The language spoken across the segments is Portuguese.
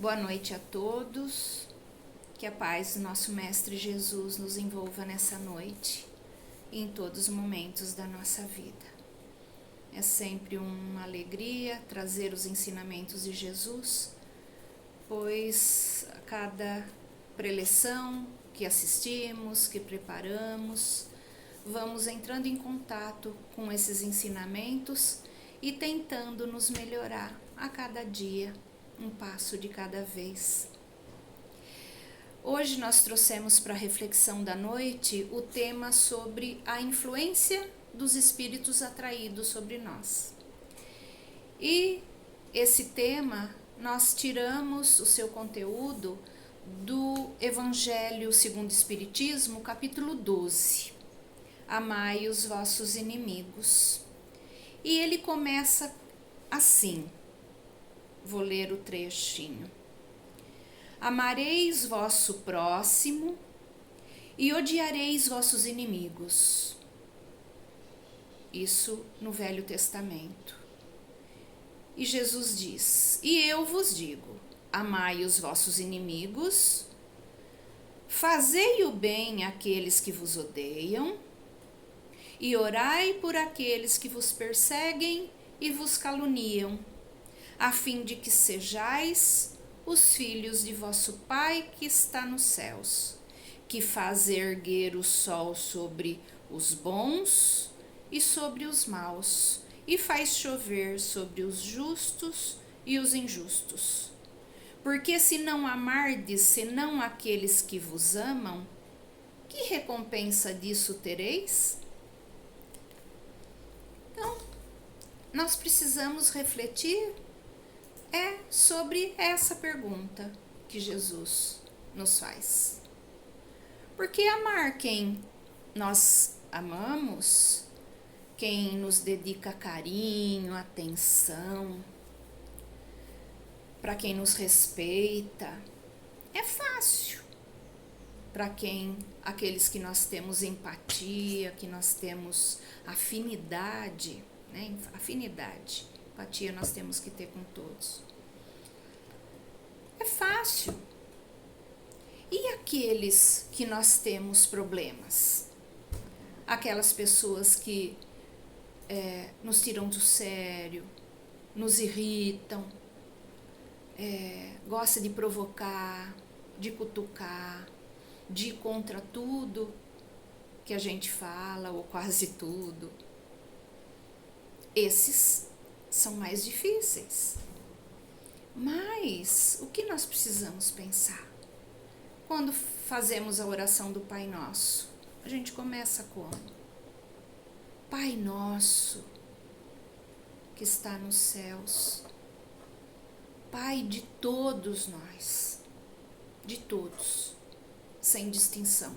Boa noite a todos, que a paz do nosso Mestre Jesus nos envolva nessa noite e em todos os momentos da nossa vida. É sempre uma alegria trazer os ensinamentos de Jesus, pois a cada preleção que assistimos, que preparamos, vamos entrando em contato com esses ensinamentos e tentando nos melhorar a cada dia, um passo de cada vez. Hoje nós trouxemos para a reflexão da noite o tema sobre a influência dos espíritos atraídos sobre nós. E esse tema nós tiramos o seu conteúdo do Evangelho segundo o Espiritismo, capítulo 12. Amai os vossos inimigos. E ele começa assim. Vou ler o trechinho. Amareis vosso próximo e odiareis vossos inimigos. Isso no Velho Testamento. E Jesus diz: E eu vos digo, amai os vossos inimigos, fazei o bem àqueles que vos odeiam, e orai por aqueles que vos perseguem e vos caluniam, a fim de que sejais os filhos de vosso Pai que está nos céus, que faz erguer o sol sobre os bons e sobre os maus, e faz chover sobre os justos e os injustos. Porque se não amardes senão aqueles que vos amam, que recompensa disso tereis? Então, nós precisamos refletir sobre essa pergunta que Jesus nos faz. Porque amar quem nós amamos, quem nos dedica carinho, atenção, para quem nos respeita, é fácil. Para aqueles que nós temos empatia, que nós temos afinidade, né? Afinidade, empatia nós temos que ter com todos. É fácil. E aqueles que nós temos problemas? Aquelas pessoas que nos tiram do sério, nos irritam, gosta de provocar, de cutucar, de ir contra tudo que a gente fala, ou quase tudo. Esses são mais difíceis. Mas o que nós precisamos pensar? Quando fazemos a oração do Pai Nosso, a gente começa como? Pai Nosso, que está nos céus, Pai de todos nós, de todos, sem distinção.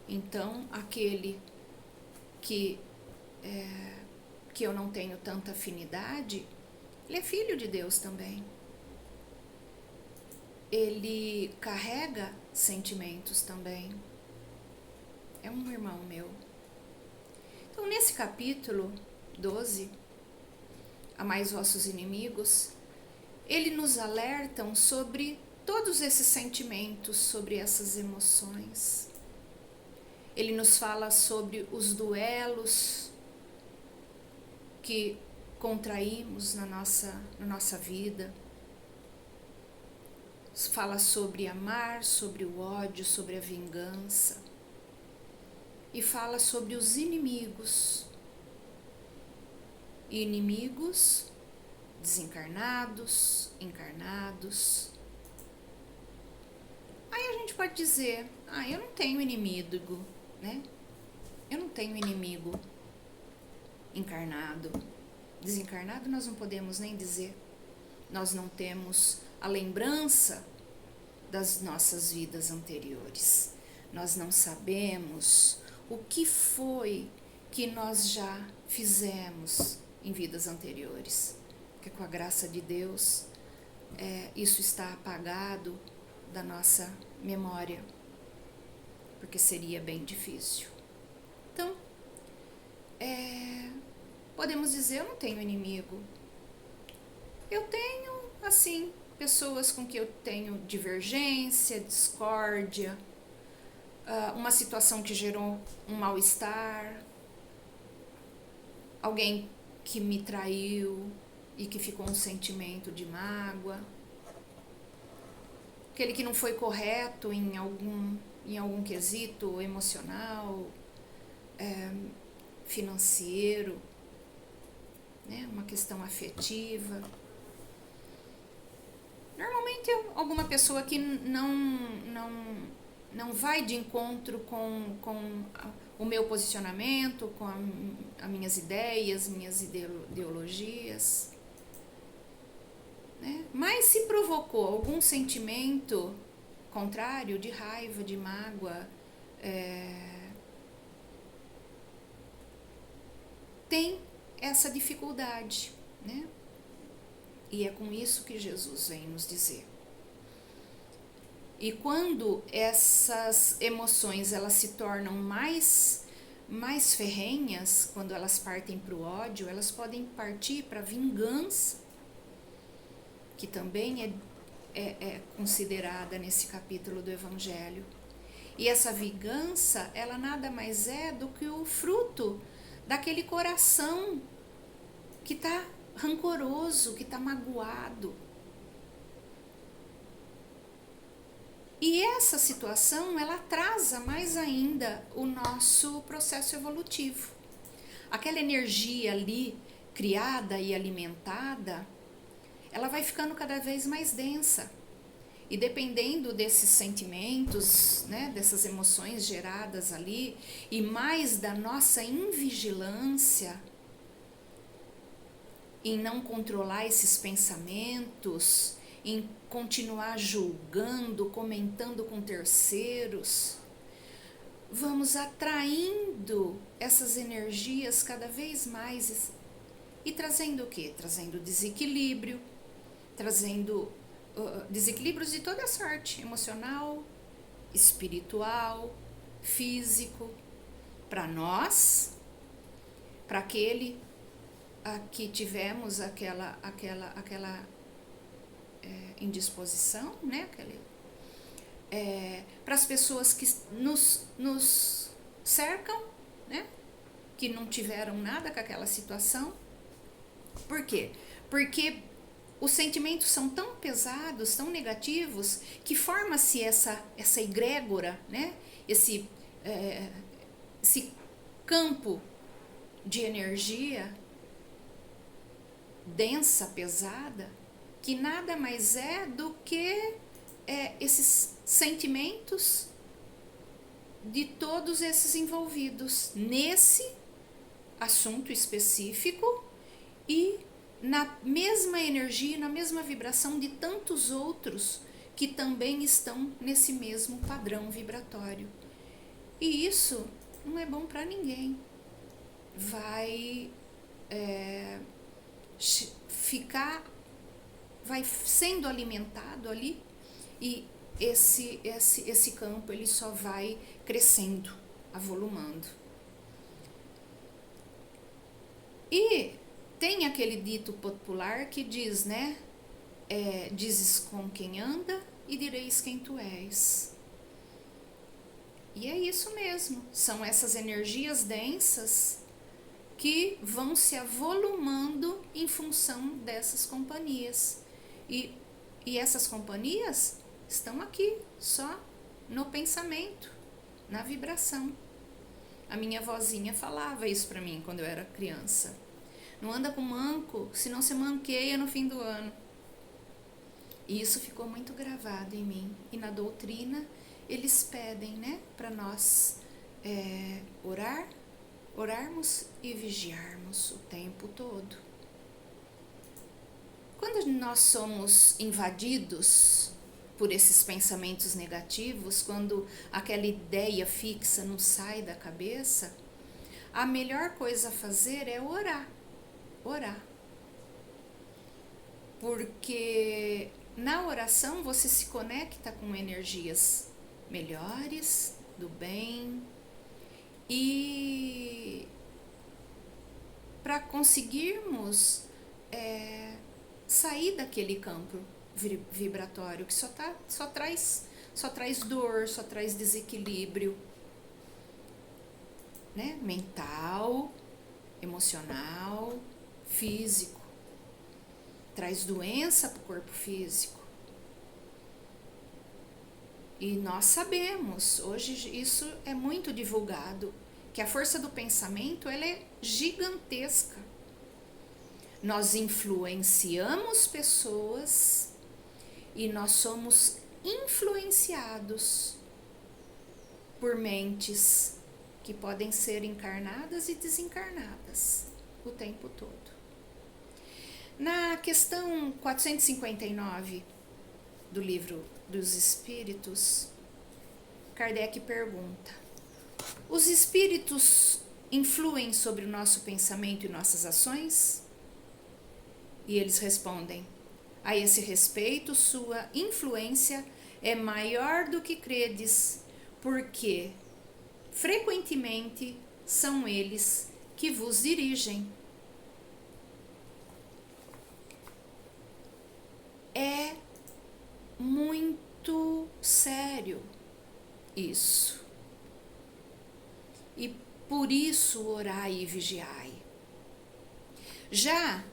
Então, aquele que eu não tenho tanta afinidade, ele é filho de Deus também. Ele carrega sentimentos também. É um irmão meu. Então, nesse capítulo 12, Amai os vossos inimigos, ele nos alerta sobre todos esses sentimentos, sobre essas emoções. Ele nos fala sobre os duelos que contraímos na nossa vida. Fala sobre amar, sobre o ódio, sobre a vingança. E fala sobre os inimigos. Inimigos desencarnados, encarnados. Aí a gente pode dizer, eu não tenho inimigo, né? Eu não tenho inimigo encarnado. Desencarnado nós não podemos nem dizer. Nós não temos a lembrança das nossas vidas anteriores. Nós não sabemos o que foi que nós já fizemos em vidas anteriores. Porque com a graça de Deus, isso está apagado da nossa memória, porque seria bem difícil. Então, podemos dizer, eu não tenho inimigo. Eu tenho, assim, pessoas com que eu tenho divergência, discórdia, uma situação que gerou um mal-estar, alguém que me traiu e que ficou um sentimento de mágoa, aquele que não foi correto em algum quesito emocional, financeiro, né? Uma questão afetiva. Normalmente alguma pessoa que não vai de encontro com o meu posicionamento, com as minhas ideias, minhas ideologias. Né? Mas se provocou algum sentimento contrário, de raiva, de mágoa, tem essa dificuldade, né? E é com isso que Jesus vem nos dizer. E quando essas emoções elas se tornam mais ferrenhas, quando elas partem para o ódio, elas podem partir para a vingança, que também é considerada nesse capítulo do Evangelho. E essa vingança, ela nada mais é do que o fruto daquele coração que está rancoroso, que está magoado. E essa situação, ela atrasa mais ainda o nosso processo evolutivo. Aquela energia ali, criada e alimentada, ela vai ficando cada vez mais densa. E dependendo desses sentimentos, né, dessas emoções geradas ali, e mais da nossa invigilância, em não controlar esses pensamentos, em continuar julgando, comentando com terceiros, vamos atraindo essas energias cada vez mais e trazendo o quê? Trazendo desequilíbrio, trazendo desequilíbrios de toda sorte, emocional, espiritual, físico, para nós, para aquele a que tivemos aquela indisposição, né? Para as pessoas que nos cercam, né? Que não tiveram nada com aquela situação. Por quê? Porque os sentimentos são tão pesados, tão negativos, que forma-se essa egrégora, né? Esse campo de energia densa, pesada, que nada mais é do que esses sentimentos de todos esses envolvidos nesse assunto específico e na mesma energia, na mesma vibração de tantos outros que também estão nesse mesmo padrão vibratório. E isso não é bom para ninguém. Vai vai sendo alimentado ali e esse campo ele só vai crescendo, avolumando. E tem aquele dito popular que diz, né? Dizes com quem anda e direis quem tu és. E é isso mesmo, são essas energias densas que vão se avolumando em função dessas companhias. E essas companhias estão aqui, só no pensamento, na vibração. A minha vozinha falava isso para mim quando eu era criança. Não anda com manco, senão você manqueia no fim do ano. E isso ficou muito gravado em mim. E na doutrina, eles pedem, né, para nós orarmos e vigiarmos o tempo todo. Quando nós somos invadidos por esses pensamentos negativos, quando aquela ideia fixa não sai da cabeça, a melhor coisa a fazer é orar. Porque na oração você se conecta com energias melhores, do bem, e para conseguirmos sair daquele campo vibratório que só traz dor, só traz desequilíbrio, né? Mental, emocional, físico. Traz doença para o corpo físico. E nós sabemos, hoje isso é muito divulgado, que a força do pensamento ela é gigantesca. Nós influenciamos pessoas e nós somos influenciados por mentes que podem ser encarnadas e desencarnadas o tempo todo. Na questão 459 do Livro dos Espíritos, Kardec pergunta: os espíritos influem sobre o nosso pensamento e nossas ações? E eles respondem: a esse respeito, sua influência é maior do que credes, porque frequentemente são eles que vos dirigem. É muito sério isso. E por isso orai e vigiai. Já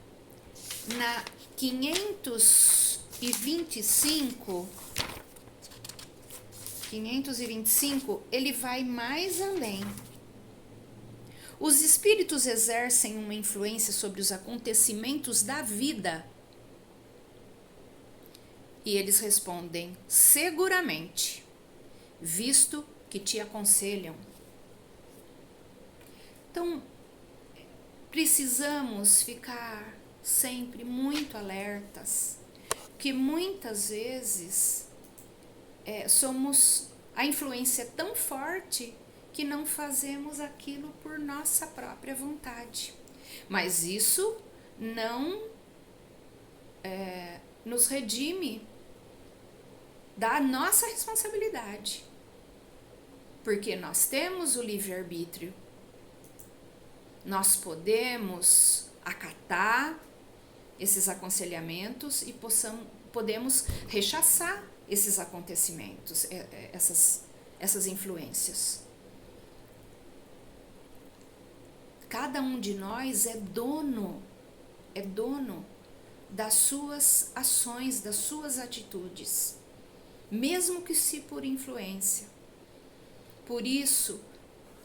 na 525, ele vai mais além. Os espíritos exercem uma influência sobre os acontecimentos da vida. E eles respondem: seguramente, visto que te aconselham. Então, precisamos ficar sempre muito alertas, que muitas vezes a influência é tão forte que não fazemos aquilo por nossa própria vontade. Mas isso não nos redime da nossa responsabilidade, porque nós temos o livre-arbítrio. Nós podemos acatar esses aconselhamentos e podemos rechaçar esses acontecimentos, essas influências. Cada um de nós é dono das suas ações, das suas atitudes, mesmo que se por influência. Por isso,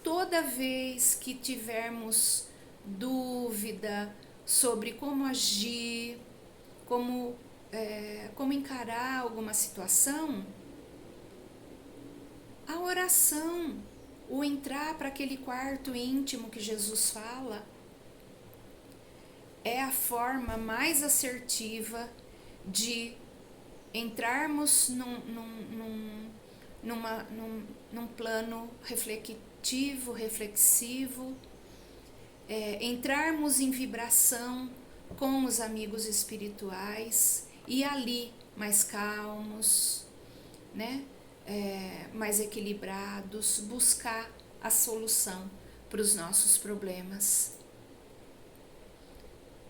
toda vez que tivermos dúvida sobre como agir, como encarar alguma situação, a oração, o entrar para aquele quarto íntimo que Jesus fala, é a forma mais assertiva de entrarmos num plano reflexivo, entrarmos em vibração com os amigos espirituais e ali mais calmos, né? Mais equilibrados, buscar a solução para os nossos problemas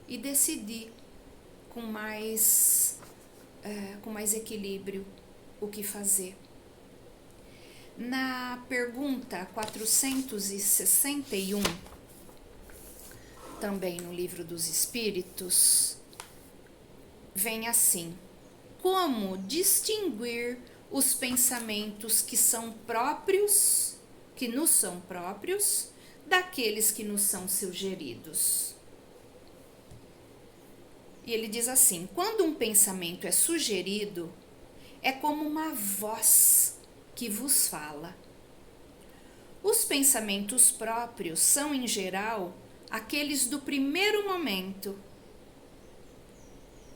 e decidir com mais equilíbrio o que fazer. Na pergunta 461, também no Livro dos Espíritos, vem assim: como distinguir os pensamentos que nos são próprios, daqueles que nos são sugeridos? E ele diz assim: quando um pensamento é sugerido, é como uma voz que vos fala. Os pensamentos próprios são, em geral, aqueles do primeiro momento.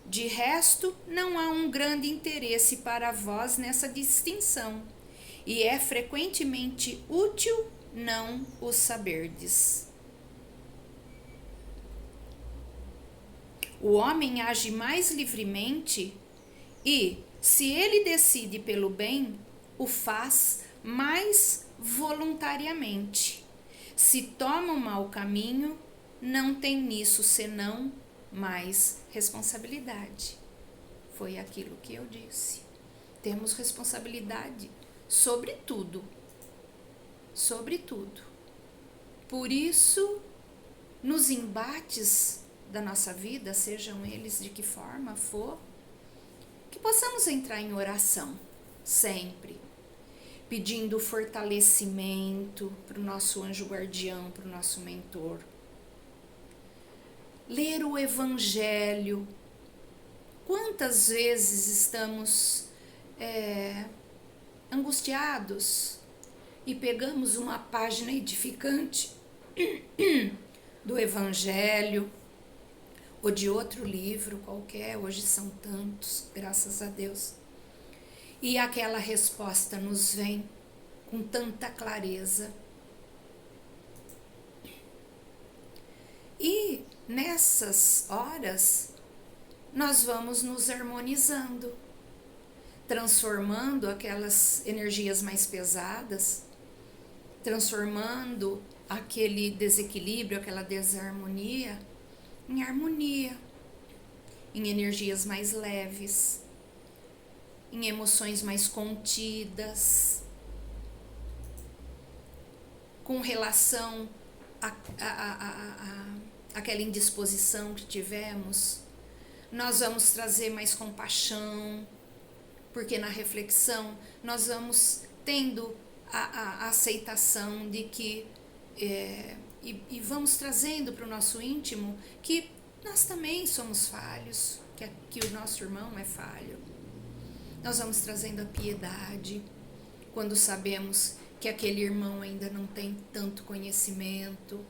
De resto, não há um grande interesse para vós nessa distinção, e é frequentemente útil não o saberdes. O homem age mais livremente e, se ele decide pelo bem, o faz mais voluntariamente. Se toma um mau caminho, não tem nisso senão mais responsabilidade. foi aquilo que eu disse. Temos responsabilidade sobre tudo. Sobre tudo. Por isso, nos embates da nossa vida, sejam eles de que forma for, que possamos entrar em oração sempre, pedindo fortalecimento para o nosso anjo guardião, para o nosso mentor. Ler o Evangelho. Quantas vezes estamos angustiados e pegamos uma página edificante do Evangelho ou de outro livro qualquer, hoje são tantos, graças a Deus, e aquela resposta nos vem com tanta clareza. E nessas horas nós vamos nos harmonizando, transformando aquelas energias mais pesadas, transformando aquele desequilíbrio, aquela desarmonia em harmonia, em energias mais leves, em emoções mais contidas, com relação àquela indisposição que tivemos. Nós vamos trazer mais compaixão, porque na reflexão nós vamos tendo a aceitação de que e vamos trazendo para o nosso íntimo que nós também somos falhos, que o nosso irmão é falho. Nós vamos trazendo a piedade quando sabemos que aquele irmão ainda não tem tanto conhecimento.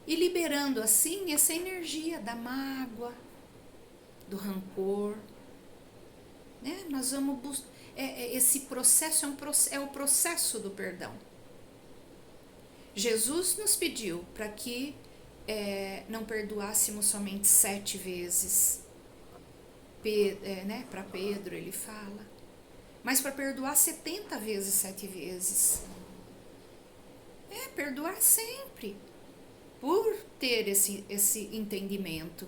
E liberando assim essa energia da mágoa, do rancor. Né? Nós vamos esse processo é o processo do perdão. Jesus nos pediu para que não perdoássemos somente 7 vezes. Para Pedro ele fala, mas para perdoar 70 vezes, 7 vezes. Perdoar sempre, por ter esse entendimento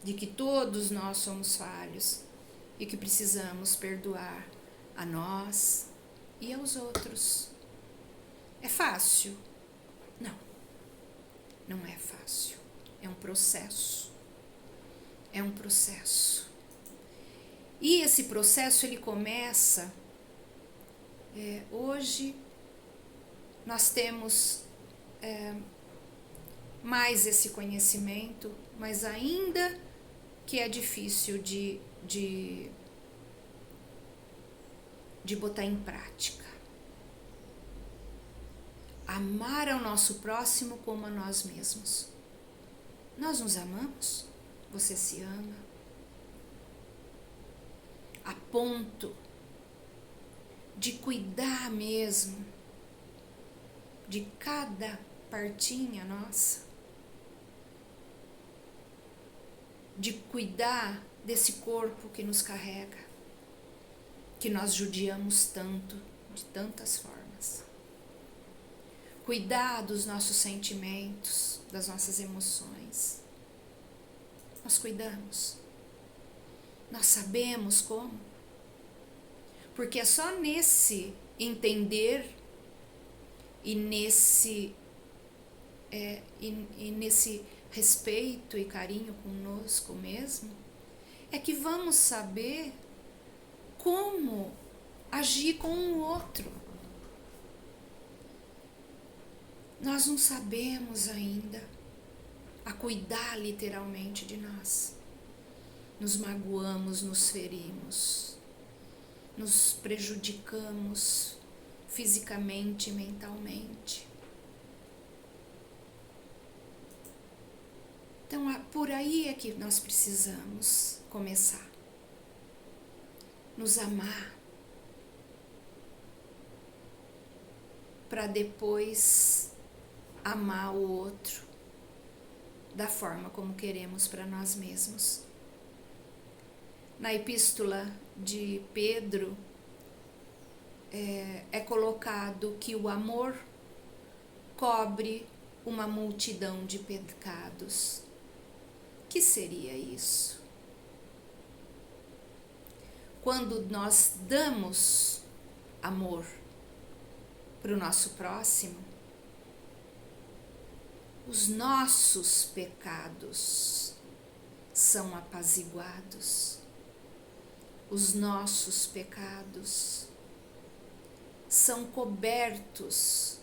de que todos nós somos falhos e que precisamos perdoar a nós e aos outros. É fácil? Não, não é fácil. É um processo. É um processo. E esse processo ele começa, hoje nós temos mais esse conhecimento, mas ainda que é difícil de botar em prática. Amar ao nosso próximo como a nós mesmos. Nós nos amamos? Você se ama? A ponto de cuidar mesmo de cada partinha nossa, de cuidar desse corpo que nos carrega, que nós judiamos tanto, de tantas formas. Cuidar dos nossos sentimentos, das nossas emoções. Nós cuidamos. Nós sabemos como. Porque é só nesse entender e nesse respeito e carinho conosco mesmo, é que vamos saber como agir com o outro. Nós não sabemos ainda a cuidar literalmente de nós. Nos magoamos, nos ferimos, nos prejudicamos fisicamente e mentalmente. Então, por aí é que nós precisamos começar. Nos amar. Para depois amar o outro da forma como queremos para nós mesmos. Na epístola de Pedro, é colocado que o amor cobre uma multidão de pecados. que seria isso? Quando nós damos amor para o nosso próximo, os nossos pecados são apaziguados, os nossos pecados são cobertos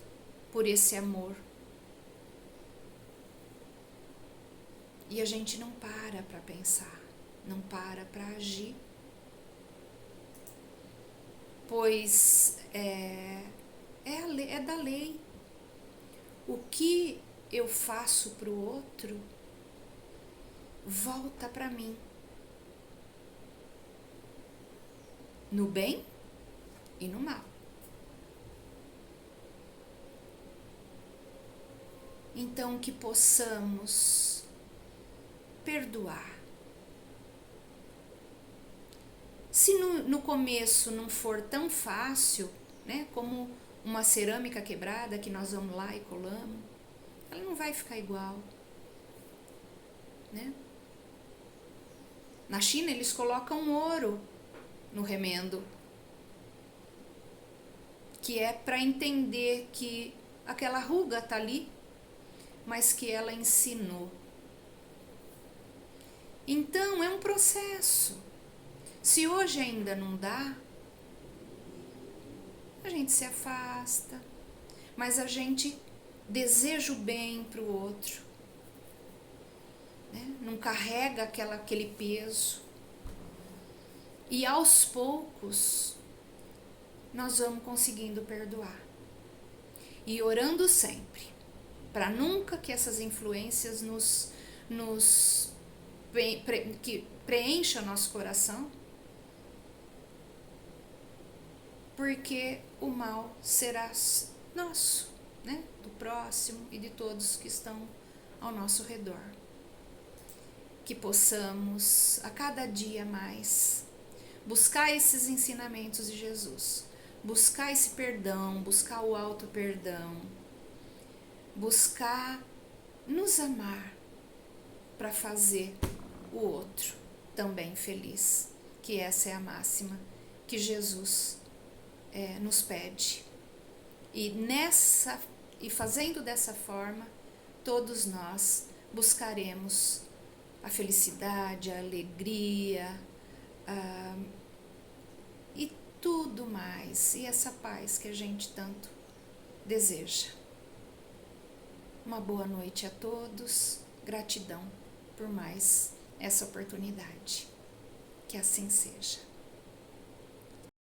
por esse amor. E a gente não para pensar, não para agir, pois é da lei. O que eu faço para o outro volta para mim, no bem e no mal. Então, que possamos perdoar. Se no começo não for tão fácil, né, como uma cerâmica quebrada que nós vamos lá e colamos, ela não vai ficar igual, né? Na China eles colocam ouro no remendo, que é para entender que aquela ruga está ali, mas que ela ensinou. Então é um processo. Se hoje ainda não dá, a gente se afasta, mas a gente deseja o bem para o outro, né? Não carrega aquele peso. E aos poucos nós vamos conseguindo perdoar. E orando sempre, para nunca que essas influências que preencha nosso coração, porque o mal será nosso, né? Do próximo e de todos que estão ao nosso redor. Que possamos a cada dia mais buscar esses ensinamentos de Jesus, buscar esse perdão, buscar o auto perdão, buscar nos amar para fazer o outro também feliz, que essa é a máxima que Jesus nos pede. E fazendo dessa forma, todos nós buscaremos a felicidade, a alegria, e tudo mais, e essa paz que a gente tanto deseja. Uma boa noite a todos, gratidão por mais essa oportunidade. Que assim seja.